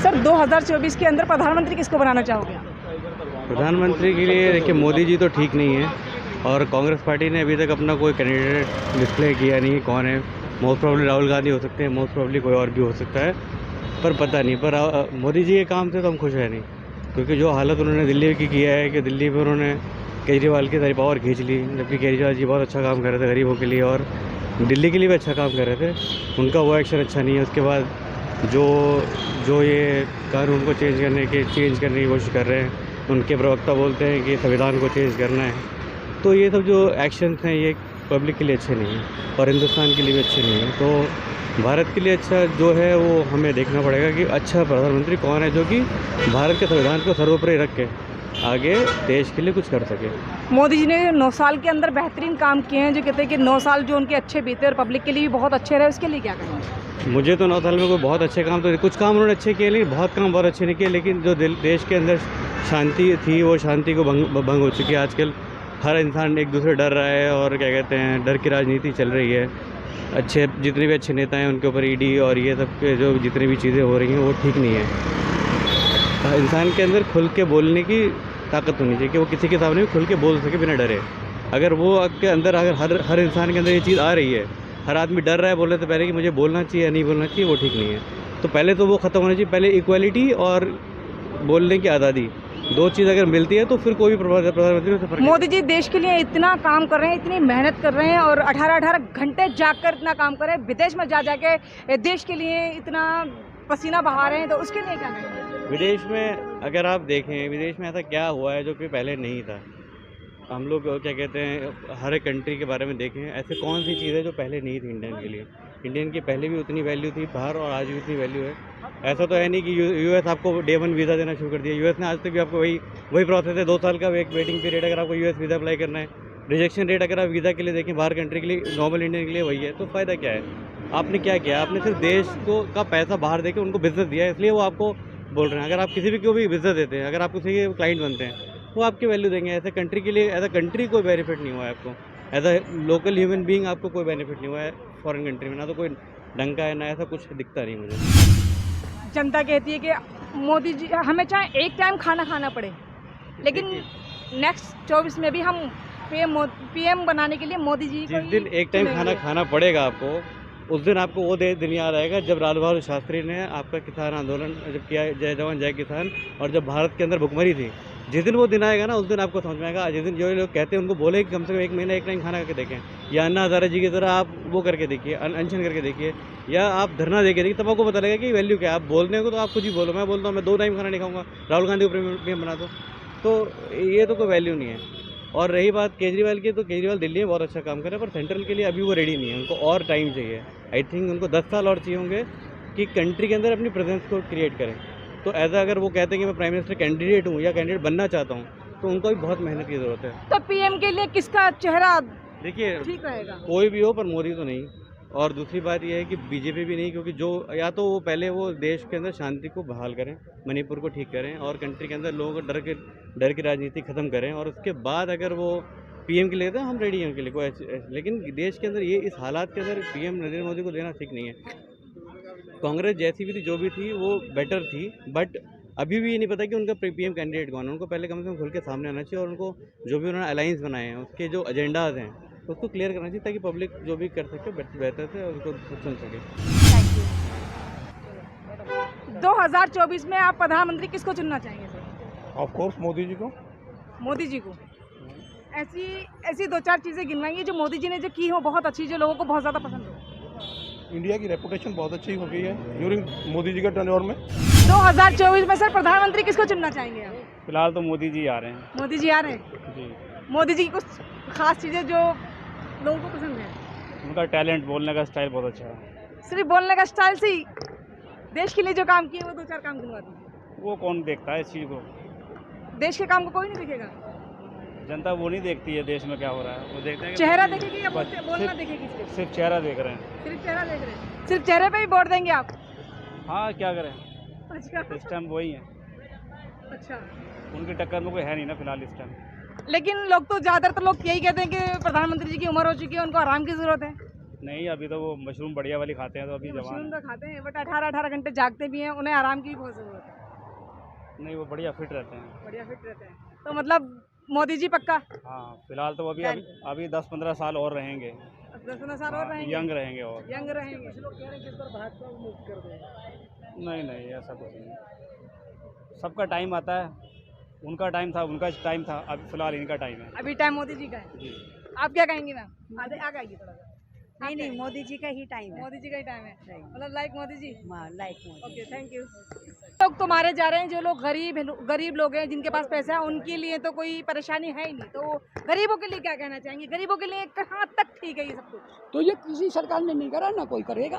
Sir 2024 के अंदर प्रधानमंत्री किसको बनाना चाहोगे आप? प्रधानमंत्री के लिए देखिए मोदी जी तो ठीक नहीं है, और कांग्रेस पार्टी ने अभी तक अपना कोई कैंडिडेट डिस्प्ले किया नहीं कौन है। मोस्ट प्रॉब्ली राहुल गांधी हो सकते हैं, मोस्ट प्रॉब्ली कोई और भी हो सकता है, पर पता नहीं। पर मोदी जी के काम से तो हम खुश हैं नहीं, क्योंकि जो हालत उन्होंने दिल्ली की किया है कि दिल्ली में उन्होंने केजरीवाल की सारी पावर खींच ली, जबकि केजरीवाल जी बहुत अच्छा काम कर रहे थे गरीबों के लिए और दिल्ली के लिए भी अच्छा काम कर रहे थे। उनका वो एक्शन अच्छा नहीं है। उसके बाद जो जो ये कानून को चेंज करने की कोशिश कर रहे हैं, उनके प्रवक्ता बोलते हैं कि संविधान को चेंज करना है, तो ये सब जो एक्शंस हैं ये पब्लिक के लिए अच्छे नहीं हैं और हिंदुस्तान के लिए भी अच्छे नहीं हैं। तो भारत के लिए अच्छा जो है वो हमें देखना पड़ेगा कि अच्छा प्रधानमंत्री कौन है जो कि भारत के संविधान को सर्वोपरि रख के आगे देश के लिए कुछ कर सके। मोदी जी ने 9 साल के अंदर बेहतरीन काम किए हैं, जो कहते हैं कि 9 साल जो उनके अच्छे बीते और पब्लिक के लिए भी बहुत अच्छे रहे, उसके लिए क्या करेंगे? मुझे तो 9 साल में कोई बहुत अच्छे काम तो कुछ काम उन्होंने अच्छे किए, लेकिन बहुत काम बहुत अच्छे नहीं किए। लेकिन जो देश के अंदर शांति थी वो शांति को भंग हो चुकी है। आजकल हर इंसान एक दूसरे डर रहा है और क्या कहते हैं डर की राजनीति चल रही है। अच्छे जितने भी अच्छे नेता हैं उनके ऊपर ईडी और ये सब के जो जितनी भी चीज़ें हो रही हैं वो ठीक नहीं है। इंसान के अंदर खुल के बोलने की ताकत होनी चाहिए कि वो किसी के सामने भी खुल के बोल सके बिना डरे। अगर वो आपके अंदर अगर हर इंसान के अंदर ये चीज़ आ रही है, हर आदमी डर रहा है बोलने से पहले कि मुझे बोलना चाहिए या नहीं बोलना चाहिए, वो ठीक नहीं है। तो पहले तो वो ख़त्म होना चाहिए। पहले इक्वालिटी और बोलने की आज़ादी, दो चीज़ अगर मिलती है तो फिर कोई भी प्रधानमंत्री में सफर। मोदी जी देश के लिए इतना काम कर रहे हैं, इतनी मेहनत कर रहे हैं और 18-18 घंटे जाकर इतना काम कर रहे हैं, विदेश में जा जाके देश के लिए इतना पसीना बहा रहे हैं, तो उसके लिए क्या करेंगे? विदेश में अगर आप देखें, विदेश में ऐसा क्या हुआ है जो कि पहले नहीं था। हम लोग क्या कहते हैं हर एक कंट्री के बारे में देखें, ऐसे कौन सी चीज़ है जो पहले नहीं थी इंडियन के लिए। इंडियन की पहले भी उतनी वैल्यू थी बाहर और आज भी उतनी वैल्यू है। ऐसा तो है नहीं कि यूएस आपको डे 1 वीज़ा देना शुरू कर दिया। यूएस ने आज तक भी आपको वही प्रोसेस है, 2 साल का एक वेटिंग पीरियड। अगर आपको यूएस वीज़ा अप्लाई करना है, रिजेक्शन रेट अगर आप वीज़ा के लिए देखें बाहर कंट्री के लिए, नॉर्मल इंडियन के लिए वही है। तो फ़ायदा क्या है? आपने क्या किया? आपने सिर्फ देश को का पैसा बाहर देके उनको बिजनेस दिया है, इसलिए वो आपको बोल रहे हैं। अगर आप किसी भी को भी बिजनेस देते हैं, अगर आप किसी के क्लाइंट बनते हैं, वो आपकी वैल्यू देंगे। ऐसे कंट्री के लिए एज अ कंट्री कोई बेनिफिट नहीं हुआ है आपको। As a local human being आपको कोई बेनिफिट नहीं हुआ है फॉरेन कंट्री में। ना तो कोई ढंग का है, ना ऐसा कुछ दिखता नहीं मुझे। जनता कहती है कि मोदी जी हमें चाहे एक टाइम खाना खाना पड़े, लेकिन नेक्स्ट 24 में भी हम पीएम बनाने के लिए मोदी जी जिस दिन एक टाइम खाना खाना पड़ेगा आपको, उस दिन आपको वो दिन याद आएगा जब लाल बहादुर शास्त्री ने आपका किसान आंदोलन जब किया, जय जवान जय किसान, और जब भारत के अंदर भुखमरी थी। जिस दिन वो दिन आएगा ना, उस दिन आपको समझ में आएगा। जिस दिन जो लोग कहते हैं उनको बोले कि कम से कम एक महीना एक टाइम खाना करके देखें, या अन्ना हज़ारे जी की तरह आप वो करके देखिए, अनशन करके देखिए, या आप धरना देके देखिए, तब आपको पता लगेगा कि वैल्यू क्या है। आप बोलने को तो आप कुछ ही बोलो, मैं बोलता हूँ मैं 2 टाइम खाना नहीं खाऊंगा, राहुल गांधी को पीएम बना दो, तो ये तो कोई वैल्यू नहीं है। और रही बात केजरीवाल की, तो केजरीवाल दिल्ली में बहुत अच्छा काम कर रहे हैं, पर सेंट्रल के लिए अभी वो रेडी नहीं है। उनको और टाइम चाहिए। आई थिंक उनको 10 साल और चाहिए होंगे कि कंट्री के अंदर अपनी प्रेजेंस को क्रिएट करें। तो ऐसा अगर वो कहते हैं कि मैं प्राइम मिनिस्टर कैंडिडेट हूँ या कैंडिडेट बनना चाहता हूँ, तो उनको भी बहुत मेहनत की ज़रूरत है। तो पीएम के लिए किसका चेहरा देखिए ठीक रहेगा? कोई भी हो, पर मोदी तो नहीं। और दूसरी बात यह है कि बीजेपी भी नहीं, क्योंकि जो या तो वो पहले वो देश के अंदर शांति को बहाल करें, मणिपुर को ठीक करें और कंट्री के अंदर लोगों को डर की राजनीति ख़त्म करें, और उसके बाद अगर वो पीएम के लिए तो हम रेडी हैं उनके लिए कोई लेकिन देश के अंदर ये इस हालात के अंदर पीएम नरेंद्र मोदी को देना ठीक नहीं है। कांग्रेस जैसी भी थी, जो भी थी, वो बेटर थी, बट अभी भी ये नहीं पता कि उनका पीएम कैंडिडेट कौन है। उनको पहले कम से कम खुल के सामने आना चाहिए, और उनको जो भी उन्होंने अलायंस बनाए हैं उसके जो एजेंडाज हैं उसको क्लियर करना चाहिए, ताकि पब्लिक जो भी कर सके बेहतर से उनको सुन सके। Thank you. 2024 में आप प्रधानमंत्री किसको चुनना चाहेंगे sir? Of course Modi ji को। मोदी जी को। ऐसी 2-4 चीज़ें गिनवाइए जो मोदी जी ने जो की हो बहुत अच्छी, जो लोगों को बहुत ज़्यादा पसंद हो। इंडिया की रेपुटेशन बहुत अच्छी हो गई है ड्यूरिंग मोदी जी का टेन्योर में। 2024 में सर प्रधानमंत्री किसको चुनना चाहेंगे आप? फिलहाल तो मोदी जी आ रहे हैं। मोदी जी आ रहे हैं जी। मोदी जी की कुछ खास चीज़ें जो लोगों को पसंद है? उनका टैलेंट, बोलने का स्टाइल बहुत अच्छा है। सिर्फ बोलने का स्टाइल से ही देश के लिए जो काम किए वो 2-4 काम गिनवा दीजिए। वो कौन देखता है इस चीज़ को? देश के काम को कोई नहीं देखेगा। जनता वो नहीं देखती है देश में क्या हो रहा है, वो देखते हैं कि चेहरा देखेगी या बस बोलना देखेगी? सिर्फ चेहरा देख रहे हैं। सिर्फ चेहरा देख रहे हैं। सिर्फ चेहरे पे ही वोट देंगे आप? हाँ, क्या करें, अच्छा इस टाइम वही है। अच्छा। उनकी टक्कर में कोई है नहीं ना फिलहाल इस टाइम। लेकिन लोग तो ज़्यादातर लोग यही कहते हैं कि प्रधानमंत्री जी की उम्र हो चुकी है, उनको आराम की ज़रूरत है। नहीं, अभी तो वो मशरूम बढ़िया वाली खाते हैं, तो अभी जवान मशरूम तो खाते हैं बट 18-18 घंटे जागते भी हैं, उन्हें आराम की भी बहुत ज़रूरत है। नहीं, वो बढ़िया फिट रहते हैं। बढ़िया फिट रहते हैं। तो मतलब मोदी जी पक्का? हाँ, फिलहाल तो अभी 10-15 साल और रहेंगे। 10-15 साल और रहेंगे? यंग रहेंगे और। यंग रहेंगे। कुछ लोग कह रहे हैं कि इस बार भाजपा को मुक्त कर दें। नहीं नहीं, ऐसा कुछ नहीं। सबका टाइम आता है, उनका टाइम था, अभी फिलहाल इनका टाइम है। अभी टाइम मोदी जी का है। जी। आप क्या कहेंगे मैम? आगे आगे आइए थोड़ा सा। नहीं, मोदी जी का ही टाइम है। मोदी जी का ही टाइम है, मतलब like Modi ji. Like Modi. Okay, thank you. लोग तो मारे जा रहे हैं, जो लोग गरीब लोग हैं, जिनके पास पैसा है, उनके लिए तो कोई परेशानी है ही नहीं। तो गरीबों के लिए क्या कहना चाहेंगे? गरीबों के लिए कहाँ तक ठीक है ये सब कुछ? तो ये किसी सरकार ने नहीं करा, ना कोई करेगा।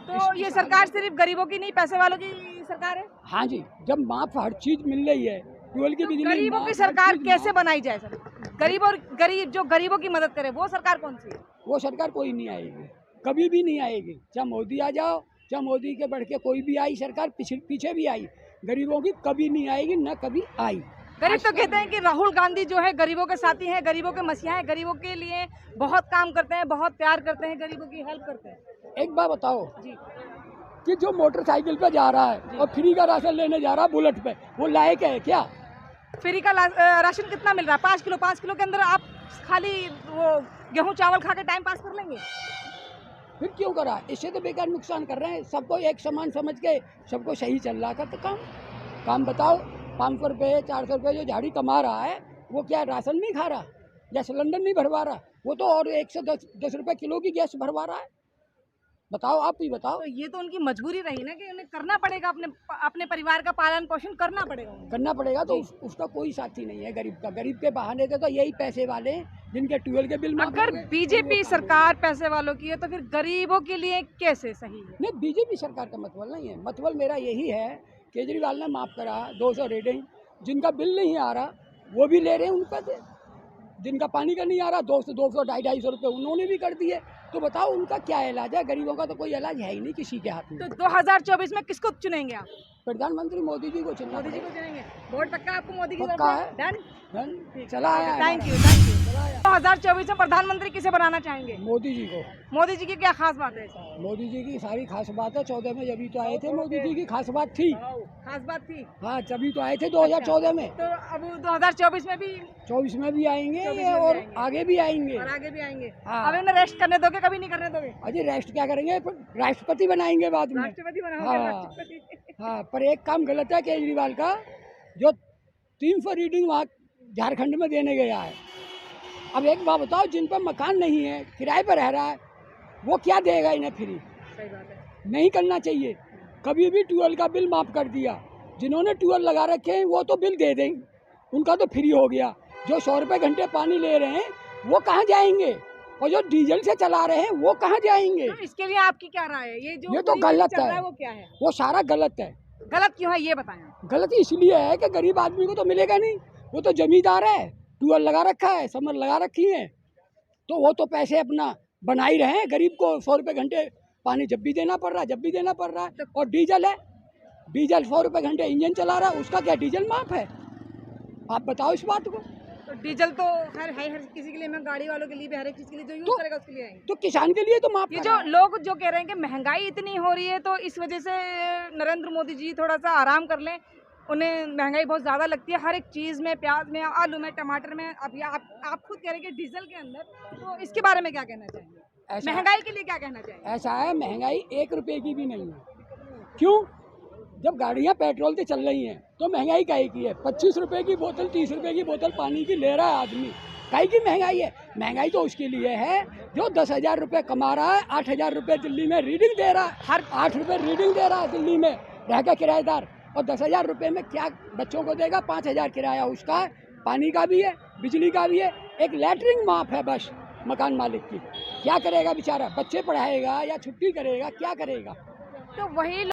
तो ये सरकार सिर्फ गरीबों की नहीं, पैसे वालों की सरकार है। हाँ जी, जब माफ हर चीज मिल रही है, ट्यूबवेल की बिजली, गरीबों की सरकार कैसे बनाई जाए सर? गरीब जो गरीबों की मदद करे, वो सरकार कौन सी है? वो सरकार कोई नहीं आएगी, कभी भी नहीं आएगी। चाहे मोदी आ जाओ, चाहे मोदी के बढ़ के कोई भी आई सरकार, पीछे भी आई, गरीबों की कभी नहीं आएगी, न कभी आई। गरीब तो कहते हैं कि राहुल गांधी जो है गरीबों के साथी हैं, गरीबों के मसीहा हैं, गरीबों के लिए बहुत काम करते हैं, बहुत प्यार करते हैं, गरीबों की हेल्प करते हैं। एक बात बताओ जी, कि जो मोटरसाइकिल पे जा रहा है और फ्री का राशन लेने जा रहा है बुलेट पे, वो लायक है क्या? फ्री का राशन कितना मिल रहा है? 5 किलो के अंदर आप खाली वो गेहूं चावल खा के टाइम पास कर लेंगे? फिर क्यों करा? इससे तो बेकार नुकसान कर रहे हैं। सबको एक समान समझ के सबको सही चल रहा था तो काम बताओ। 500 रुपये 400 रुपये जो झाड़ी कमा रहा है, वो क्या राशन नहीं खा रहा या सिलेंडर नहीं भरवा रहा? वो तो और 110 रुपये किलो की गैस भरवा रहा है। बताओ, आप ही बताओ। तो ये तो उनकी मजबूरी रही ना कि उन्हें करना पड़ेगा, अपने परिवार का पालन पोषण करना पड़ेगा उन्हें। करना पड़ेगा तो उसका कोई साथी नहीं है गरीब का। गरीब के बहाने से तो यही पैसे वाले जिनके ट्यूबवेल के बिल माफ अगर हो गए। बीजेपी सरकार पैसे वालों की है तो फिर गरीबों के लिए कैसे सही है? नहीं, बीजेपी सरकार का मतलब नहीं है। मतलब मेरा यही है, केजरीवाल ने माफ़ करा 200 रेटिंग, जिनका बिल नहीं आ रहा वो भी ले रहे हैं उनका से, जिनका पानी का नहीं आ रहा 200 250 रुपये उन्होंने भी कर दिए। तो बताओ उनका क्या इलाज है? गरीबों का तो कोई इलाज है ही नहीं किसी के हाथ में। तो 2024 में किसको चुनेंगे आप? प्रधानमंत्री मोदी जी को चुनना मोदी जी को चुनेंगे? वोट पक्का आपको मोदी की पक्का तरफ से? है। डन। चला आया थैंक यू। 2024 में प्रधानमंत्री किसे बनाना चाहेंगे? मोदी जी को। मोदी जी की क्या खास बात है? मोदी जी की सारी खास बात है। 14 में जब तो आए थे, मोदी जी की खास बात थी। खास बात थी? हाँ, तभी तो आए थे 2014 में। तो अब 2024 में भी 24 में भी आएंगे 24 में भी और आएंगे। आगे भी आएंगे। और आगे भी आएंगे। हाँ। अब इन्हें रेस्ट करने दोगे, कभी नहीं करने दोगे? अजय रेस्ट क्या करेंगे? राष्ट्रपति बनाएंगे बाद में। राष्ट्रपति बनाओगे? हाँ। राष्ट्रपति। हाँ, पर एक काम गलत है केजरीवाल का, जो 300 रीडिंग वहाँ झारखंड में देने गया है। अब एक बात बताओ, जिन पर मकान नहीं है, किराए पर रह रहा है, वो क्या देगा इन्हें फ्री? सही बात है। नहीं करना चाहिए। कभी भी ट्यूबवेल का बिल माफ़ कर दिया। जिन्होंने ट्यूबवेल लगा रखे हैं वो तो बिल दे देंगे, उनका तो फ्री हो गया। जो 100 रुपये घंटे पानी ले रहे हैं वो कहाँ जाएंगे? और जो डीजल से चला रहे हैं वो कहाँ जाएंगे? तो इसके लिए आपकी क्या राय है? ये तो गलत चल रहा है। वो क्या है? वो सारा गलत है। गलत क्यों है ये बताएं। गलत इसलिए है कि गरीब आदमी को तो मिलेगा नहीं। वो तो जमींदार है, ट्यूबवेल लगा रखा है, समर लगा रखी है, तो वो तो पैसे अपना बना ही रहे हैं। गरीब को 100 रुपये घंटे पानी जब भी देना पड़ रहा है, और डीजल है, डीजल 100 रुपये घंटे इंजन चला रहा है, उसका क्या डीजल माफ है? आप बताओ इस बात को। तो डीजल तो हर किसी के लिए, मैं गाड़ी वालों के लिए भी, हर एक चीज के लिए जो यूज करेगा उसके लिए आएंगे। तो किसान के लिए तो माफ ये करा जो लोग जो कह रहे हैं कि महंगाई इतनी हो रही है, तो इस वजह से नरेंद्र मोदी जी थोड़ा सा आराम कर लें, उन्हें महंगाई बहुत ज़्यादा लगती है हर एक चीज़ में, प्याज में, आलू में, टमाटर में। अब आप खुद कह रहे हैं कि डीजल के अंदर, तो इसके बारे में क्या कहना चाहेंगे? महंगाई के लिए क्या कहना चाहेंगे? ऐसा है, महंगाई 1 रुपये की भी नहीं है। क्यों? जब गाड़ियाँ पेट्रोल से चल रही हैं तो महंगाई काहे की है? 25 रुपये की बोतल, 30 रुपये की बोतल पानी की ले रहा है आदमी, काहे की महंगाई है? महंगाई तो उसके लिए है जो 10,000 रुपये कमा रहा है, 8,000 रुपये दिल्ली में रीडिंग दे रहा है, हर 8 रुपये रीडिंग दे रहा है दिल्ली में रह का किराएदार, और 10,000 रुपये में क्या बच्चों को देगा? 5,000 किराया उसका है, पानी का भी है, बिजली का भी है, एक लैटरिन माफ है बस मकान मालिक की। क्या करेगा बेचारा? बच्चे पढ़ाएगा या छुट्टी करेगा? क्या करेगा? तो वही